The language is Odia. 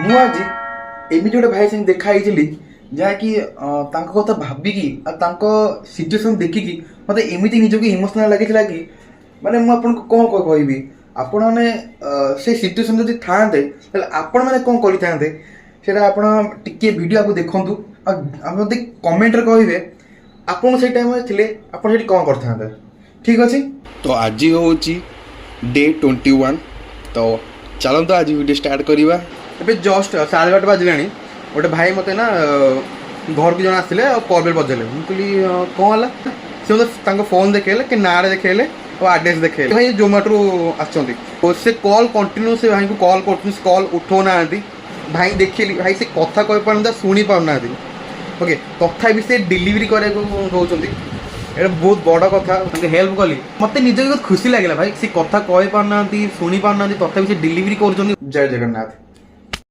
ମୁଁ ଆଜି ଏମିତି ଗୋଟେ ଭାଇ ସାଙ୍ଗେ ଦେଖା ହେଇଥିଲି ଯାହାକି ତାଙ୍କ କଥା ଭାବିକି ଆଉ ତାଙ୍କ ସିଚୁଏସନ୍ ଦେଖିକି ମୋତେ ଏମିତି ନିଜକୁ ଇମୋସନାଲ୍ ଲାଗିଥିଲା କି ମାନେ ମୁଁ ଆପଣଙ୍କୁ କ'ଣ କହିବି, ଆପଣମାନେ ସେ ସିଚୁଏସନ୍ ଯଦି ଥାଆନ୍ତେ ତାହେଲେ ଆପଣମାନେ କ'ଣ କରିଥାନ୍ତେ ସେଇଟା ଆପଣ ଟିକେ ଭିଡ଼ିଓକୁ ଦେଖନ୍ତୁ ଆଉ ଆପଣ ଯଦି କମେଣ୍ଟରେ କହିବେ ଆପଣ ସେଇ ଟାଇମ୍ରେ ଥିଲେ ଆପଣ ସେଠି କ'ଣ କରିଥାନ୍ତେ। ଠିକ୍ ଅଛି, ତ ଆଜି ହେଉଛି ଡେ 21। ତ ଚାଲନ୍ତୁ ଆଜି ଭିଡ଼ିଓ ଷ୍ଟାର୍ଟ କରିବା। ଏବେ ଜଷ୍ଟ 8:30 ବାଜିଲାଣି। ଗୋଟେ ଭାଇ ମୋତେ ନା ଘରକୁ ଜଣେ ଆସିଲେ ଆଉ କଲ୍ ବେଲ୍ ବଜେଇଲେ। ମୁଁ କହିଲି କ'ଣ ହେଲା, ସେ ମୋତେ ତାଙ୍କ ଫୋନ୍ ଦେଖେଇଲେ କି ନାଁରେ ଦେଖେଇଲେ ଆଉ ଆଡ୍ରେସ୍ ଦେଖେଇଲେ। ଭାଇ ଜୋମାଟୋରୁ ଆସିଛନ୍ତି। ସେ କଲ୍ କଣ୍ଟିନ୍ୟୁ, ସେ ଭାଇଙ୍କୁ କଲ୍ କରୁଛନ୍ତି, ସେ କଲ୍ ଉଠାଉନାହାନ୍ତି। ଭାଇ ଦେଖିଲି ଭାଇ ସେ କଥା କହିପାରୁନାହାନ୍ତି, ଶୁଣି ପାରୁନାହାନ୍ତି। ଓକେ, ତଥାପି ସେ ଡେଲିଭରି କରିବାକୁ ଦେଉଛନ୍ତି। ଏଇଟା ବହୁତ ବଡ଼ କଥା। ତାଙ୍କୁ ହେଲ୍ପ କଲି, ମୋତେ ନିଜକୁ ବହୁତ ଖୁସି ଲାଗିଲା। ଭାଇ ସେ କଥା କହିପାରୁନାହାନ୍ତି, ଶୁଣି ପାରୁନାହାନ୍ତି, ତଥାପି ସେ ଡେଲିଭରି କରୁଛନ୍ତି। ଜୟ ଜଗନ୍ନାଥ।